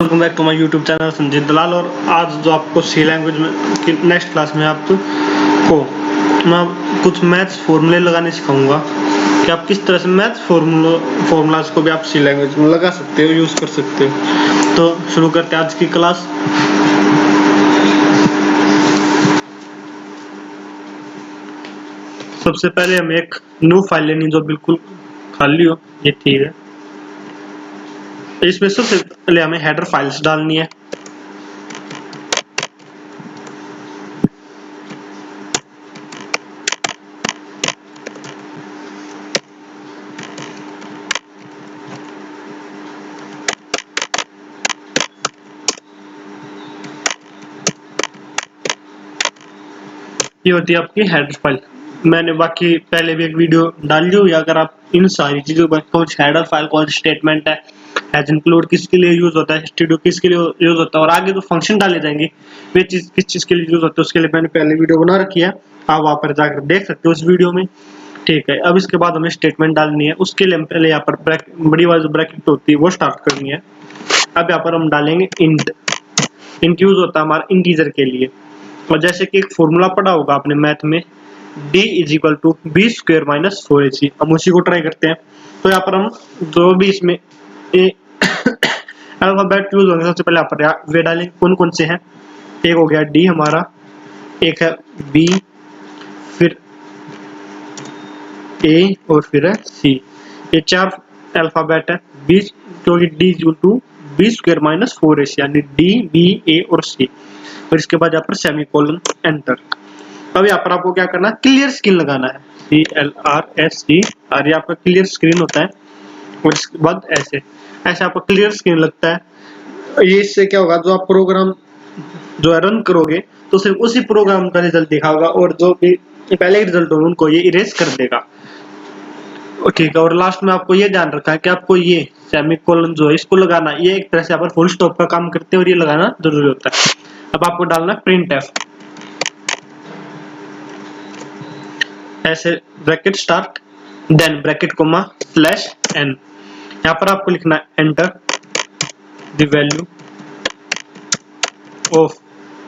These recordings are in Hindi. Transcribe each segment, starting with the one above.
Welcome back to my YouTube channel Sanjeet Dalal. और आज जो आपको सी लैंग्वेज में की नेक्स्ट क्लास में आपको मैं कुछ मैथ्स फॉर्मूले लगाने सिखाऊंगा कि आप किस तरह से मैथ्स फॉर्मूलाज को भी आप सी लैंग्वेज में लगा सकते हो, यूज कर सकते हो। तो शुरू करते हैं आज की क्लास। सबसे पहले हमें एक न्यू फाइल लेनी जो बिल्कुल खाली हो। ये ठीक है। इसमें सबसे पहले हमें हेडर फाइल्स डालनी है। ये होती है आपकी हेडर फाइल। मैंने बाकी पहले भी एक वीडियो डाल दी हुई है। अगर आप इन सारी चीजों पर कौन सी हेडर फाइल, कौन सी स्टेटमेंट है, हैज इंक्लूड किसके लिए यूज होता है, स्टूडियो किसके लिए यूज होता है, और आगे जो फंक्शन डाले जाएंगे वे चीज किस चीज के लिए यूज होता है, उसके लिए मैंने पहले वीडियो बना रखी है। आप वहां पर जाकर देख सकते हो उस वीडियो में। ठीक है। अब इसके बाद हमें स्टेटमेंट डालनी है। उसके लिए पहले यहाँ पर बड़ी वाली ब्रैकेट होती है वो स्टार्ट करनी है। अब यहाँ पर हम डालेंगे इंट। इंट यूज होता है हमारा इंटीजर के लिए। और जैसे कि एक फॉर्मूला पढ़ा होगा आपने मैथ में, d is equal to B square minus 4ac। हम उसी को ट्राई करते हैं। तो यहाँ पर हम जो भी इसमें अल्फाबेट यूज होंगे, सबसे पहले यहाँ पर वे डालेंगे कौन कौन से हैं। एक हो गया d हमारा, एक है b, फिर a और फिर है c। ये चार अल्फाबेट है। b जो कि d equal to B square minus 4ac, यानी d, b, a और c। और इसके बाद यहाँ पर सेमीकोलन, एंटर। अब यहाँ पर आपको क्या करना है, क्लियर स्क्रीन लगाना है। CLRSCR यहाँ पर क्लियर स्क्रीन होता है। और इसके बाद ऐसे ऐसे आपको क्लियर स्क्रीन लगता है। ये इससे क्या होगा, जो आप प्रोग्राम जो है रन करोगे तो सिर्फ उसी प्रोग्राम का रिजल्ट दिखाओगा, और जो भी पहले रिजल्ट होंगे उनको ये इरेज कर देगा। ठीक है। और लास्ट में आपको ये ध्यान रखना है कि आपको ये सेमीकोलन जो है इसको लगाना, ये एक तरह से यहाँ पर फुल स्टॉप का काम करते हैं और ये लगाना जरूरी होता है। अब आपको डालना प्रिंट एफ, ऐसे bracket start, then bracket comma slash n। यहाँ पर आपको लिखना है एंटर द वैल्यू ऑफ,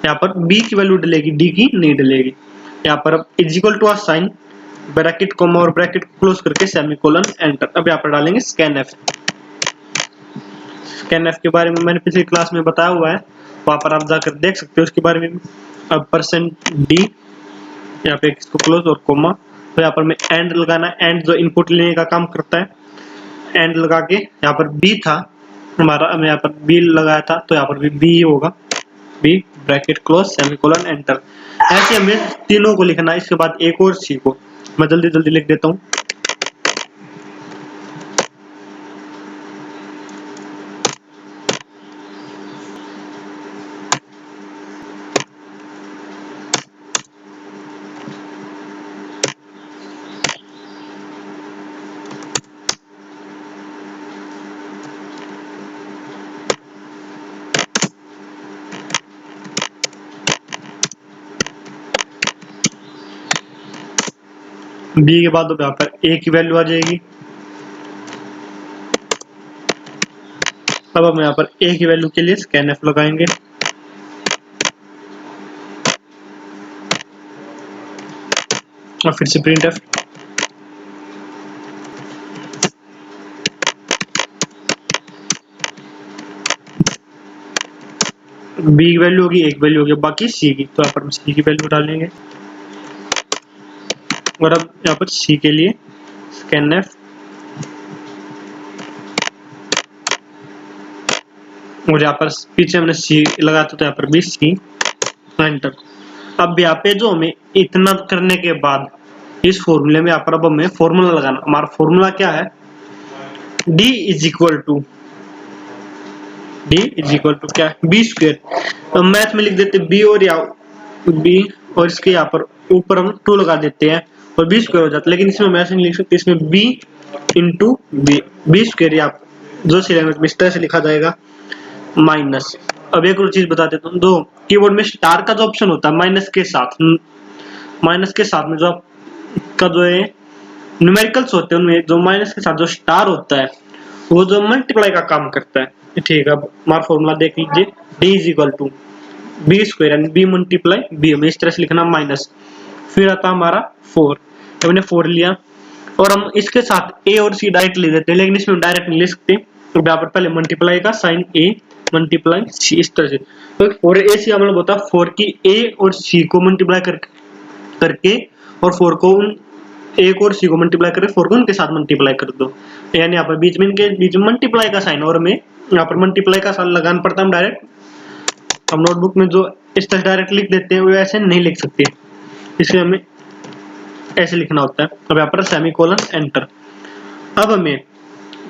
यहाँ पर b की वैल्यू डलेगी, d की नहीं डलेगी। यहाँ पर अब is equal to sign, bracket comma और ब्रैकेट क्लोज करके सेमीकोलन, एंटर। अब यहाँ पर डालेंगे स्कैन एफ। स्कैन एफ के बारे में मैंने पिछली क्लास में बताया हुआ है, वहां पर आप जाकर देख सकते हो उसके बारे में। अब %d, यहाँ पे इसको क्लोज और कोमा। तो यहाँ पर मैं एंड लगाना है। एंड जो इनपुट लेने का काम करता है। एंड लगा के यहाँ पर b था हमारा, मैं यहाँ पर b लगाया था तो यहाँ पर भी b होगा, b bracket close semicolon, enter. ऐसे हमें तीनों को लिखना है। इसके बाद एक और c को मैं जल्दी जल्दी लिख देता हूँ। b के बाद अब यहाँ पर a की वैल्यू आ जाएगी। अब हम यहाँ पर a की वैल्यू के लिए स्कैन एफ लगाएंगे। और फिर से प्रिंट एफ। b की वैल्यू होगी, एक वैल्यू होगी बाकी c की, तो यहाँ पर हम c की वैल्यू डालेंगे। और अब यहाँ पर c के लिए स्कैन एफ, और यहाँ पर पीछे हमने c लगाया था तो यहाँ पर भी c, एंटर। अब यहाँ पे जो हमें इतना करने के बाद इस फॉर्मूले में यहाँ पर अब हमें फॉर्मूला लगाना। हमारा फॉर्मूला क्या है, d इज इक्वल टू क्या है, बी स्क्वायर। तो मैथ में लिख देते b, और या b और इसके यहाँ पर ऊपर हम 2 लगा देते हैं और बी स्क्वायर हो जाता है। लेकिन इसमें हम ऐसे नहीं लिख सकते, इसमें b इंटू बी स्क्वायर, या जो सी लैंग्वेज में इस तरह से लिखा जाएगा माइनस। अब एक और चीज बता देता हूँ, दो कीबोर्ड में स्टार का जो ऑप्शन होता है माइनस के साथ में जो आपका जो है न्यूमेरिकल्स होते हैं, उनमें जो माइनस के साथ जो स्टार होता है वो जो मल्टीप्लाई का काम करता है। ठीक है, अब हमारा फॉर्मूला देख लीजिए, D is equal to B square यानी बी मल्टीप्लाई बी, हमें इस तरह से लिखना माइनस, फिर आता हमारा 4, हमने 4 लिया और हम इसके साथ ए और सी डायरेक्ट ले देते हैं, लेकिन इसमें डायरेक्ट नहीं ले सकते, तो यहाँ पर पहले मल्टीप्लाई का साइन ए मल्टीप्लाई सी इस तरह से, तो 4ac हम लोग होता है 4 की ए और सी को मल्टीप्लाई करके और 4 को उन ए को और सी को मल्टीप्लाई करके 4 को उनके साथ मल्टीप्लाई कर दो, यानी यहाँ पर बीच में इनके बीच में मल्टीप्लाई का साइन, और हमें यहाँ पर मल्टीप्लाई का साइन लगाना पड़ता है, हम डायरेक्ट हम नोटबुक में जो इस तरह डायरेक्ट लिख देते हैं वो ऐसे नहीं लिख सकते, इसलिए हमें ऐसे लिखना होता है। अब यहाँ पर सेमी कोलन एंटर। अब हमें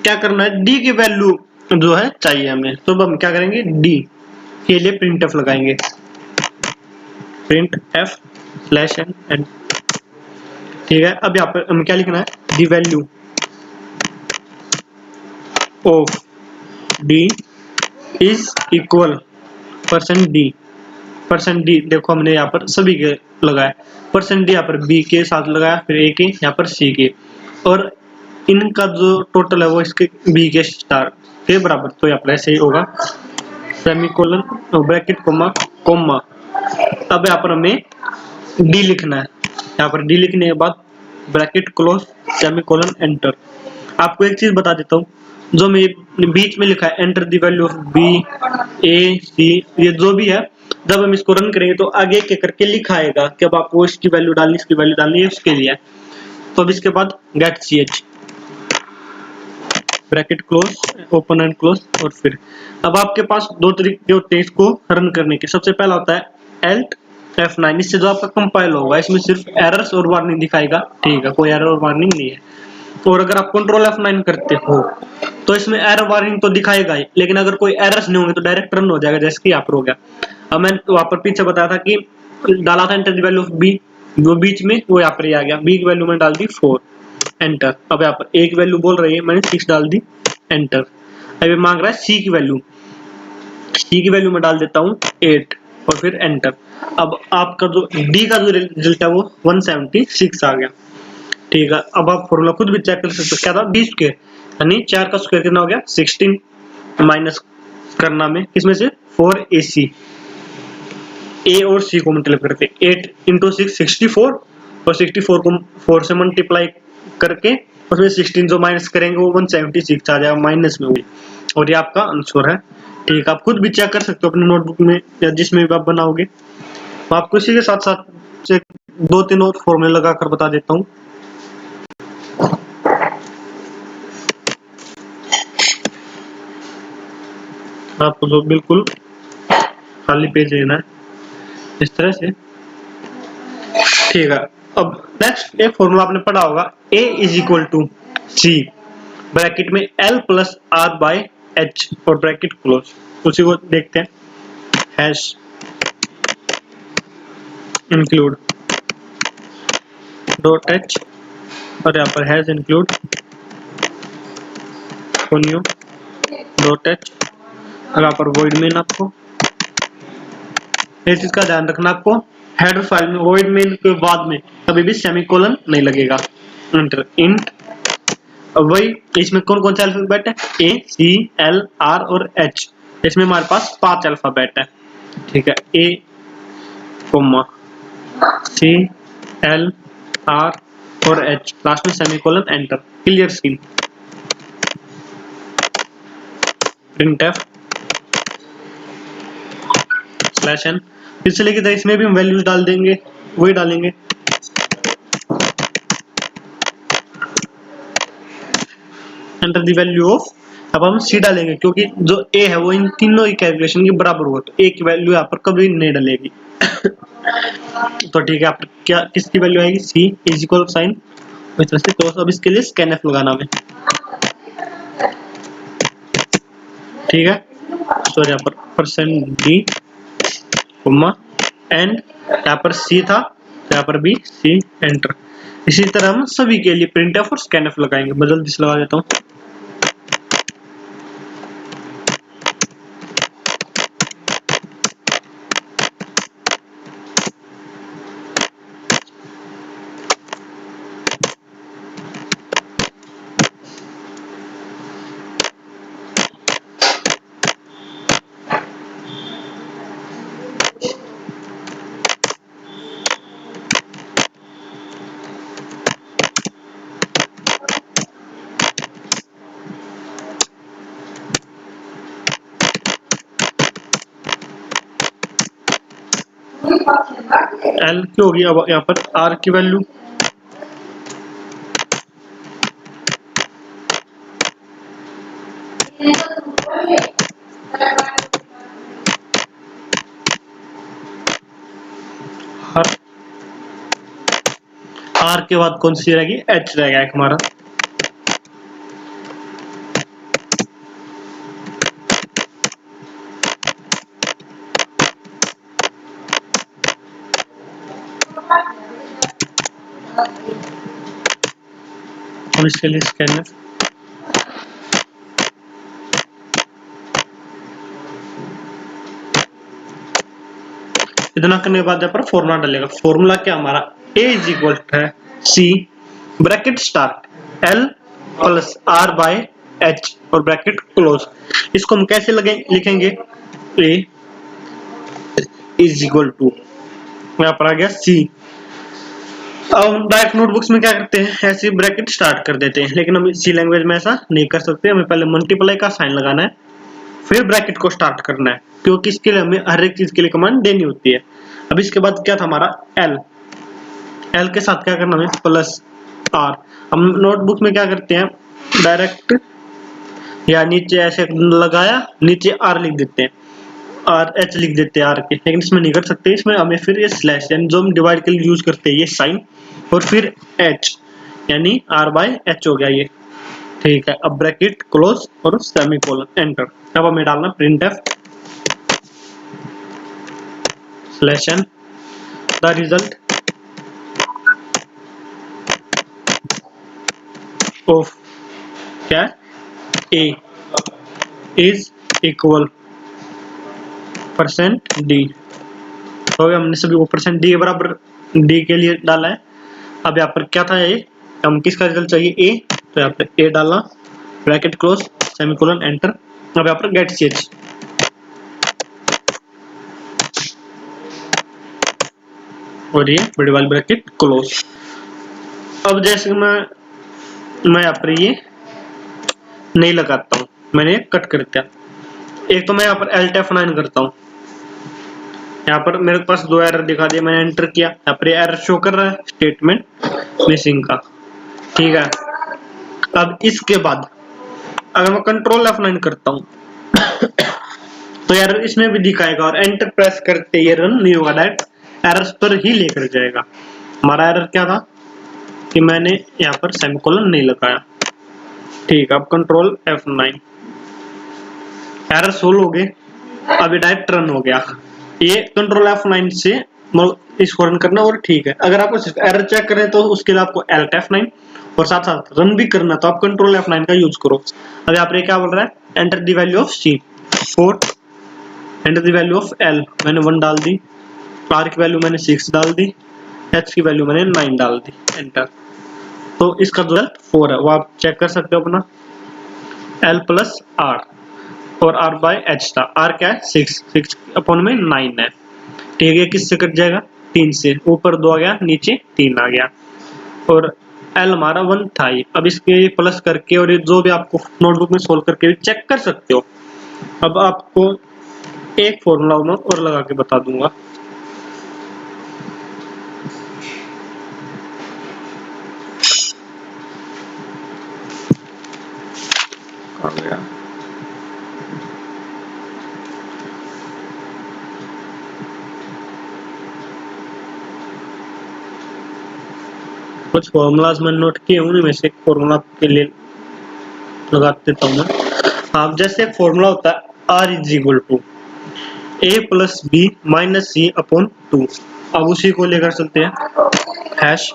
क्या करना है, डी की वैल्यू जो है चाहिए हमें, तो अब हम क्या करेंगे, डी के लिए प्रिंट एफ लगाएंगे, प्रिंट एफ स्लैश एन, ठीक है। अब यहाँ पर हमें क्या लिखना है, the value of D is equal percent D देखो हमने यहाँ पर सभी के लगाया, परसेंट डी यहाँ पर बी के साथ लगाया, फिर ए के, यहाँ पर सी के, और इनका जो टोटल है वो इसके बी के स्टार के बराबर, तो यहाँ पर ऐसे ही होगा, सेमीकोलन ब्रैकेट कोमा कोमा। अब यहाँ पर हमें डी लिखना है, यहाँ पर डी लिखने के बाद ब्रैकेट क्लोज सेमीकोलन एंटर। आपको एक चीज बता देता हूँ, जो मैं बीच में लिखा है enter the value of B A C, ये जो भी है जब हम इसको रन करेंगे तो आगे के करके लिखा आएगा कि अब आपको इसकी वैल्यू डालनी, इसकी वैल्यू डालनी है, उसके लिए। तो अब इसके बाद get C H bracket close open and close, और फिर अब आपके पास दो तरीके होते हैं इसको रन करने के। सबसे पहला होता है एल्ट F9, इससे जो आपका कंपाइल होगा इसमें सिर्फ एरर्स और वार्निंग दिखाएगा, ठीक है, कोई एरर और वार्निंग नहीं है। और अगर आप कंट्रोल F9 करते हो तो इसमें एरर वार्निंग तो दिखाएगा ही, लेकिन अगर कोई एरर्स नहीं होंगे तो डायरेक्ट रन हो जाएगा, जैसे कि यहाँ पर हो गया। अब मैंने वहां पर पीछे बताया था कि डाला था enter the value of B, वो बीच में वो यहाँ पर आ गया, बी की वैल्यू मैंने डाल दी 4 एंटर। अब यहाँ पर एक वैल्यू बोल रही है, मैंने 6 डाल दी एंटर। अब ये मांग रहा है सी की वैल्यू, सी की वैल्यू मैं डाल देता हूँ 8 और फिर एंटर। अब आपका जो डी का जो रिजल्ट है वो 176 आ गया, ठीक है। अब आप फॉर्मूला खुद भी चेक कर सकते हो, क्या था, बी स्क्वायर यानी 4 का स्क्वायर कितना हो गया 16, माइनस करना में किसमें से 4ac, ए और सी को मल्टीप्लाई करके 8 इंटू 6 64, और 64 को 4 से मल्टीप्लाई करके उसमें 16 जो माइनस करेंगे वो 176 आ जाएगा माइनस में भी, और ये आपका आंसर है, ठीक। आप खुद भी चेक कर सकते हो अपने नोटबुक में या जिसमें भी आप बनाओगे। तो आपको इसी के साथ साथ 2-3 और फॉर्मूले लगा कर बता देता हूँ। आपको जो बिल्कुल खाली पेज लेना है इस तरह से, ठीक है। अब नेक्स्ट एक फॉर्मूला आपने पढ़ा होगा, A is equal to C bracket में L plus R by H और ब्रैकेट क्लोज, उसी को देखते हैं। हैश इंक्लूड डॉट H और यहाँ पर hash include new dot H, और यहाँ पर वॉइड मेन। आपको इस चीज का ध्यान रखना, आपको हेडर फाइल में वॉइड मेन के बाद में कभी भी सेमीकोलन नहीं लगेगा। एंटर इंट, वही इसमें कौन कौन सा अल्फाबेट है, ए सी एल आर और एच, इसमें हमारे पास 5 अल्फाबेट है, ठीक है। A comma C L R और एच, लास्ट में semicolon enter, clear screen, print F slash N, फिर से लेके इसमें भी हम वैल्यूज डाल देंगे, वही डालेंगे। एंटर द वैल्यू ऑफ, अब हम सी डालेंगे क्योंकि जो ए है वो इन तीनों की कैलकुलेशन के बराबर हुआ, तो ए की वैल्यू यहाँ पर कभी नहीं डलेगी। तो ठीक है, आप क्या किसकी वैल्यू आएगी, सी इज इक्वल साइन इस तरह से। तो अब इसके लिए स्कैनएफ लगाना है, ठीक है। तो यहाँ पर परसेंट डी कोमा एंड यहाँ पर सी था, यहाँ पर भी सी एंटर। इसी तरह हम सभी के लिए प्रिंटएफ और स्कैनएफ लगाएंगे। मैं जल्दी से लगा देता हूँ। एल की होगी। अब यहाँ पर आर की वैल्यू आर के बाद कौन सी रहेगी, एच रहेगा एक हमारा। और इसके लिए स्कैनर इतना करने के बाद यहाँ पर फॉर्मूला डालेगा। फॉर्मूला क्या हमारा, ए इज इक्वल है C bracket start L plus R by H और ब्रैकेट क्लोज। इसको हम कैसे लिखेंगे, ए इज इक्वल टू यहाँ पर आ गया सी। अब हम डायरेक्ट नोटबुक्स में क्या करते हैं, ऐसे ब्रैकेट स्टार्ट कर देते हैं, लेकिन हम सी लैंग्वेज में ऐसा नहीं कर सकते। हमें पहले मल्टीप्लाई का साइन लगाना है, फिर ब्रैकेट को स्टार्ट करना है, क्योंकि इसके लिए हमें हर एक चीज के लिए कमांड देनी होती है। अब इसके बाद क्या था हमारा एल, एल के साथ क्या करना है प्लस आर। हम नोटबुक में क्या करते हैं, डायरेक्ट या नीचे ऐसे लगाया, नीचे आर लिख देते हैं, आर एच लिख देते हैं आर के, लेकिन इसमें नहीं कर सकते। इसमें हमें फिर ये स्लैश यानी जो हम डिवाइड के लिए यूज करते हैं ये साइन, और फिर एच यानी आर बाय एच हो गया ये, ठीक है। अब ब्रैकेट क्लोज और सेमीकोलन एंटर। अब हमें डालना print F slash N the result of क्या A is equal percent D. तो हमने सभी को परसेंट डी बराबर डी के लिए डाला है। अब यहाँ पर क्या था, ये हम किसका रिजल्ट चाहिए, ए, तो यहाँ पर ए डाला ब्रैकेट क्लोज सेमीकोलन एंटर। अब यहाँ पर गेट सीएच और ये बड़ी वाली ब्रैकेट क्लोज। अब जैसे मैं यहाँ पर ये नहीं लगाता हूँ, मैंने कट कर दिया। एक तो मैं यहाँ पर Alt F9 करता हूँ, यहाँ पर मेरे पास दो एरर दिखा दिए, मैंने एंटर किया, यहाँ पर एरर शो कर रहा है स्टेटमेंट मिसिंग का, ठीक है। अब इसके बाद अगर मैं कंट्रोल F9 करता हूँ तो एरर इसमें भी दिखाएगा, और एंटर प्रेस करते ये रन नहीं होगा, डायरेक्ट एरर्स पर ही लेकर जाएगा। हमारा एरर क्या था कि मैंने यहाँ पर सेमीकोलन नहीं लगाया, ठीक है। अब कंट्रोल F9 एरर सोल्व हो गए, अभी डायरेक्ट रन हो गया। ये कंट्रोल F9 से इसको रन करना और ठीक है। अगर आपको सिर्फ एरर चेक करें तो उसके लिए आपको Alt F9 और साथ साथ रन भी करना, तो आप कंट्रोल F9 का यूज करो। अब यहाँ पर क्या बोल रहा है, enter the value of C 4, enter the value of L मैंने 1 डाल दी, R की वैल्यू मैंने 6 डाल दी, H की वैल्यू मैंने 9 डाल दी, एंटर। तो इसका जो है 4 है वो आप चेक कर सकते हो अपना, L प्लस R और R बाय H था, R क्या है 6 अपॉन में 9 है, ठीक है। किससे कट जाएगा, 3 से, ऊपर 2 आ गया नीचे 3 आ गया, और L हमारा 1 था ही। अब इसके प्लस करके और ये जो भी आपको नोटबुक में सोल्व करके भी चेक कर सकते हो। अब आपको एक फॉर्मूला मैं और लगा के बता दूंगा, आ गया कुछ फॉर्मूलाज मैंने नोट किए, उनमें से एक फॉर्मूला के लिए लगा देता हूँ मैं। आप जैसे फॉर्मूला होता है R is equal to A plus B minus C upon 2, अब उसी को लेकर चलते हैं, hash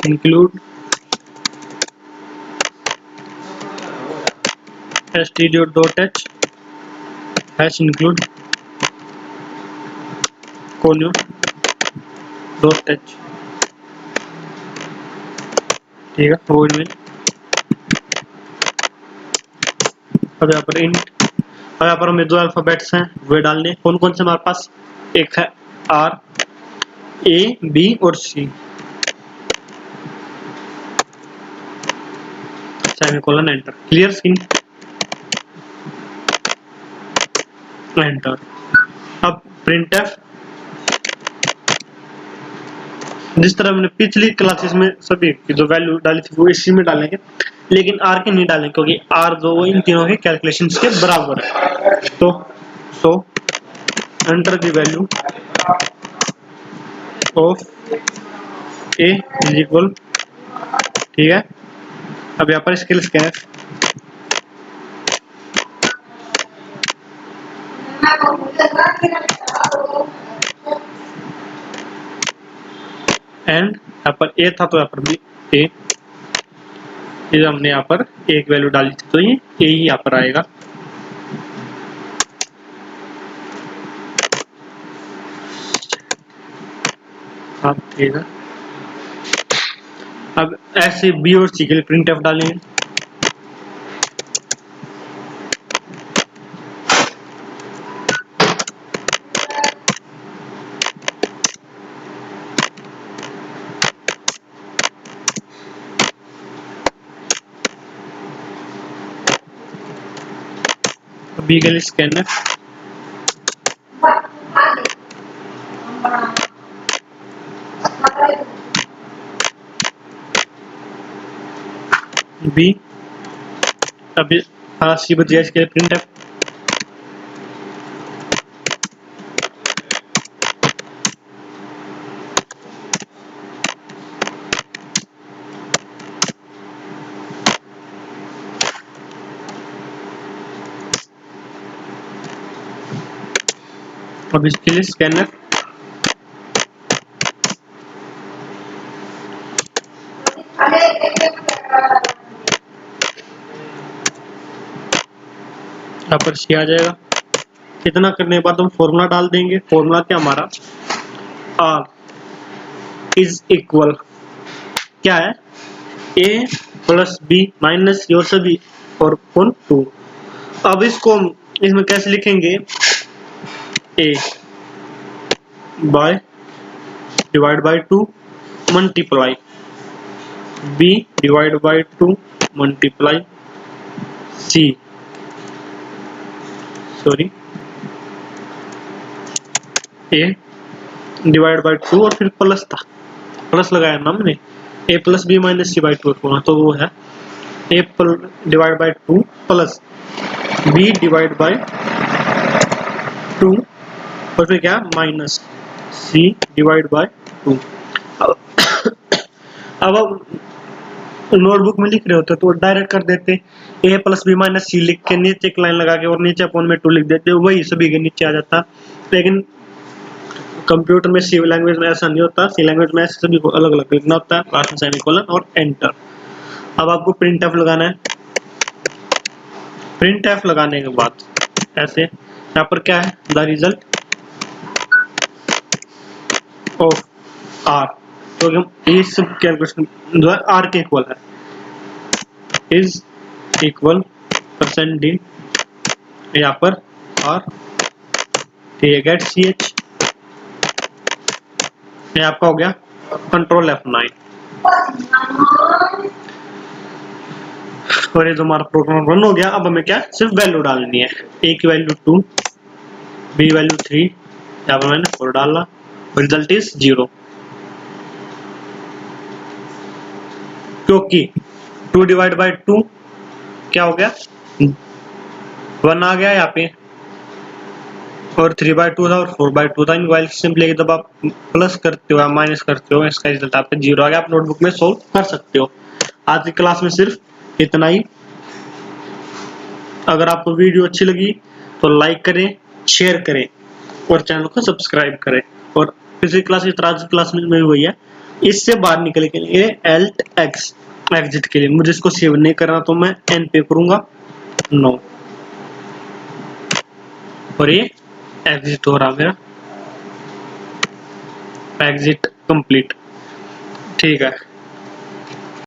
include stdio.h hash include conio.h, ठीक है। वॉइड में अब यहाँ पर इंट, अब यहाँ पर हमें दो अल्फाबेट्स हैं वे डालने, कौन कौन से हमारे पास, एक है R, A, B और C, semicolon enter, clear screen enter. अब प्रिंटफ जिस तरह हमने पिछली क्लासेस में सभी की जो वैल्यू डाली थी वो इसी में डालेंगे, लेकिन आर के नहीं डालेंगे क्योंकि आर जो इन तीनों के कैलकुलेशंस के बराबर है। तो सो enter the value of A is equal, ठीक है। अब यहाँ पर स्केल स्कैनर एंड यहाँ पर ए था तो यहाँ पर भी ए, ये हमने यहाँ पर एक वैल्यू डाली थी तो ये ए ही यहाँ पर आएगा। हाँ ठीक है। अब ऐसे बी और सी के लिए प्रिंट एफ डालेंगे। बी के लिए स्कैनर बी, अभी हाँ सी बच गया, इसके लिए प्रिंट एफ अब इसके लिए स्कैनर यहाँ पर सी आ जाएगा। इतना करने के बाद हम फॉर्मूला डाल देंगे। फॉर्मूला क्या हमारा, आर इज इक्वल क्या है, ए प्लस बी माइनस योर सभी और कौन 2। अब इसको इसमें कैसे लिखेंगे, A by divide by 2 multiply B divide by 2 multiply C, sorry A divide by 2 और फिर प्लस था, प्लस लगाया ना हमने, A plus B minus C by 2 होना, तो वो है A divide by 2 plus B divide by 2 और फिर क्या माइनस सी डिवाइड बाय 2। अब नोटबुक में लिख रहे होते तो डायरेक्ट कर देते, ए प्लस बी माइनस सी लिख के नीचे एक लाइन लगा के और नीचे अपॉन में 2 लिख देते, वही सभी के नीचे आ जाता। लेकिन कंप्यूटर में सी लैंग्वेज में ऐसा नहीं होता, सी लैंग्वेज में ऐसे सभी को अलग अलग लिखना होता है, लास्ट में सेमीकोलन और एंटर। अब आपको प्रिंट एफ लगाना है। प्रिंट एफ लगाने के बाद ऐसे यहाँ पर क्या है, द रिजल्ट ऑफ आर, क्योंकि हम ये सब कैलकुलेशन जो है आर के इक्वल है, इज इक्वल परसेंट डी, यहाँ पर आर, ठीक है, गेट सी एच, ये आपका हो गया कंट्रोल F9। और ये जो हमारा प्रोग्राम रन हो गया। अब हमें क्या सिर्फ वैल्यू डालनी है, ए की वैल्यू 2, बी वैल्यू 3, यहाँ पर मैंने 4 डाला, रिजल्ट इज 0, क्योंकि 2 डिवाइड बाई 2 क्या हो गया 1 आ गया यहाँ पे, और 3 बाई 2 था और 4 बाई 2 था। इन वैल्यू सिंपली जब आप प्लस करते हो या माइनस करते हो इसका रिजल्ट आपका 0 आ गया। आप नोटबुक में सोल्व कर सकते हो। आज की क्लास में सिर्फ इतना ही। अगर आपको वीडियो अच्छी लगी तो लाइक करें, शेयर करें और चैनल को सब्सक्राइब करें। और पिछली क्लास की तरह क्लास में वही है, इससे बाहर निकलने के लिए Alt X एग्जिट के लिए मुझे इसको सेव नहीं करना तो मैं N पे करूंगा 9 और ये एग्जिट हो रहा मेरा, एग्जिट कंप्लीट, ठीक है।